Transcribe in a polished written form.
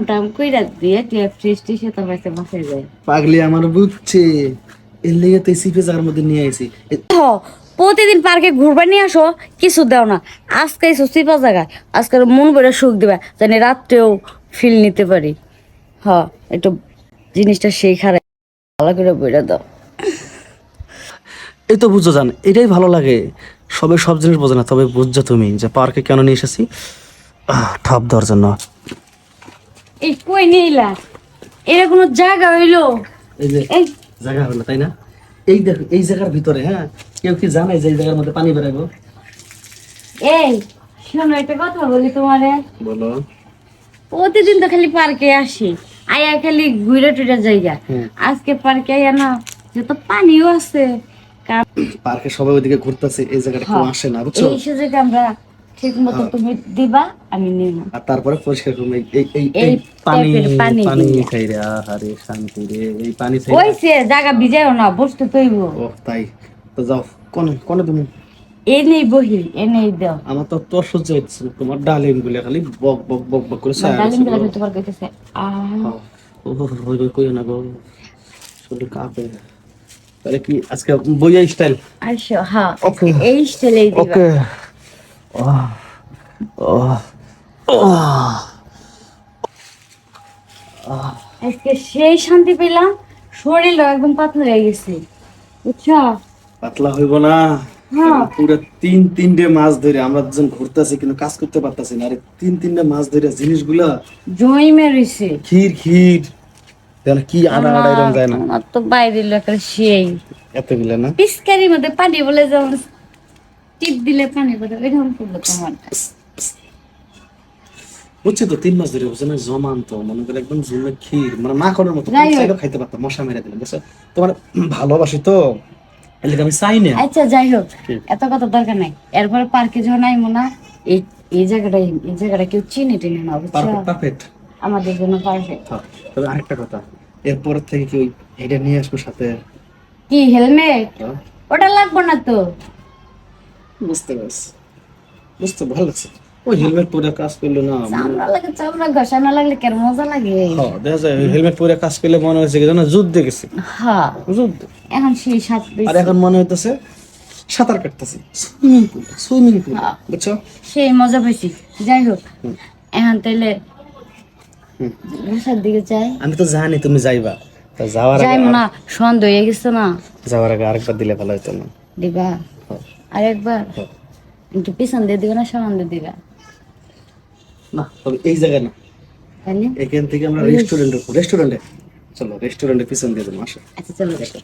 টাম কইরা দিয়ে টিয়া ফ্রিজটি সে তো বাইতে বসে যায়। পাগলি আমার বুঝছে, এর লেগে তো সিপে জায়গার মধ্যে নিয়ে আইছি। প্রতিদিন পার্কে ঘুরবা নিয়ে আসো, কিছু দাও না। আজকে এসো সিপা জায়গায়, আজকে মন ভরে সুখ দিবা, জানি রাত্রেও ফিল নিতে পারি। হ, একটু জিনিসটা সেই খারাপ ভালো করে বইরা দাও। এই তো বুঝো জান, এটাই ভালো লাগে। সবে সব জিনিস বোঝে না, তবে বুঝছো তুমি যে পার্কে কেন নিয়ে এসেছি। ঠাপ দেওয়ার জন্য। এই কই নিলা, এরা কোনো জায়গা হইলো? এই যে এই জায়গা হলো, তাই না? এই দেখো, এই জায়গার ভিতরে, হ্যাঁ, কেউ কি জানে যে এই জায়গার মধ্যে পানি বেরাবো? এই শোনো, একটা কথা বলি তোমারে। বলো। প্রতিদিন তো খালি পার্কে আসি, আয়া খালি ঘুরে টুরে জায়গা। আজকে পার্কে আয়া না, যত পানিও আছে। পার্কে সবাই ওইদিকে ঘুরতেছে, এই জায়গাটা কেউ আসে না, বুঝছো? এই সুযোগে আমরা ঠিক মতো তুমি দিবা, আমি নিব। আর তারপরে পরিষ্কার করবো। এই এই এই এই এই পানি ট্যাপের পানি পানি দিয়া। খাই রে, আহারে শান্তি রে, এই পানি খাই। ওই সে জায়গা ভিজাও না, বসতে তৈব। ও তাই? তো যাও, কোন কোন তুমি। এনেই বহি, এনেই দাও। আমার তো তোর সহ্য হচ্ছে না, তোমার ডালিম গুলো খালি বক বক বক বক করে ছায়া ডালিম গেছে গুলা গো। তোমার কইতেছে ও ওই কই না গো, শরীর কাঁপে। তাহলে কি আজকে বইয়া স্টাইল? আসো, হ্যাঁ, ওকে এই স্টাইলেই দিবা। ওকে। আহ আহ আহ আজকে সেই শান্তি পেলাম, শরীরটা একদম পাতলা হয়ে গেছে, বুঝছো? পাতলা হইব না। হ্যাঁ। পুরো তিনটে মাছ ধরে আমরা দুজন ঘুরতেছি, কিন্তু কাজ করতে পারতাছি না। আরে তিনটে মাছ ধরে জিনিসগুলা জয় মেরেছে। ক্ষীর ক্ষীর যেন কি আড়া আড়া এরকম যায় না আমার তো বাইরে লোকের সেই এতগুলা না। পিচকারির মধ্যে পানি বলে, যেমন টিপ দিলে পানি পড়ে, এরকম করলো তোমার। বুঝছি তো, 3 মাস ধরে বুঝছো না, জমান্ত মনে করে একদম ঝুমে ক্ষীর, মানে মাখনের মতো। যাই হোক। চাইলেও খাইতে পারতাম, মশা মেরে দিলাম, বুঝছো? তোমার ভালোবাসি তো, এর লিগে আমি চাই না। আচ্ছা যাই হোক, কি? এত কথা দরকার নাই। এরপরে পার্কে যখন আইমো না, এই এই জায়গাটা কেউ চিনে টিনে না, বুঝছো? Perfect perfect. আমাদের জন্য পারফেক্ট। হ্যাঁ, তবে আরেকটা কথা, এরপর থেকে কি ওই এটা নিয়ে আসবো সাথে? কি হেলমেট? হ্যাঁ? ওটা লাগবে না তো। বুঝতে পারছি, বুঝতে ভালো লাগছে। ওই হেলমেট পরে কাজ করলে না, চামড়া লাগে, চামড়া ঘষা না লাগলে কেন মজা লাগে। হ্যাঁ দেখা যায় হেলমেট পরে কাজ করলে মনে হচ্ছে কি জানো, যুদ্ধে গেছে, হ্যাঁ, যুদ্ধ। এখন সেই সাত আর এখন মনে হইতেছে সাঁতার কাটতেছি সুইমিং পুল, সুইমিং পুল, বুঝছো? সেই মজা পাইছি। যাই হোক, এখন তাইলে বাসার দিকে যাই। আমি তো জানি তুমি যাইবা, তা যাওয়ার আগে যাই না, সন্ধ্যা হয়ে গেছে না। যাওয়ার আগে আরেকবার দিলে ভালো হতো না? দিবা হ্যাঁ। আরেকবার? হ্যাঁ। একটু পিছন দিয়ে দিবা না সামন দিয়ে দিবা? না, তবে এই জায়গায় না, তাহলে এখান থেকে আমরা রেস্টুরেন্টে, চলো রেস্টুরেন্টের পিছন দিয়ে দেবো, আসো। আচ্ছা চলো দেখো।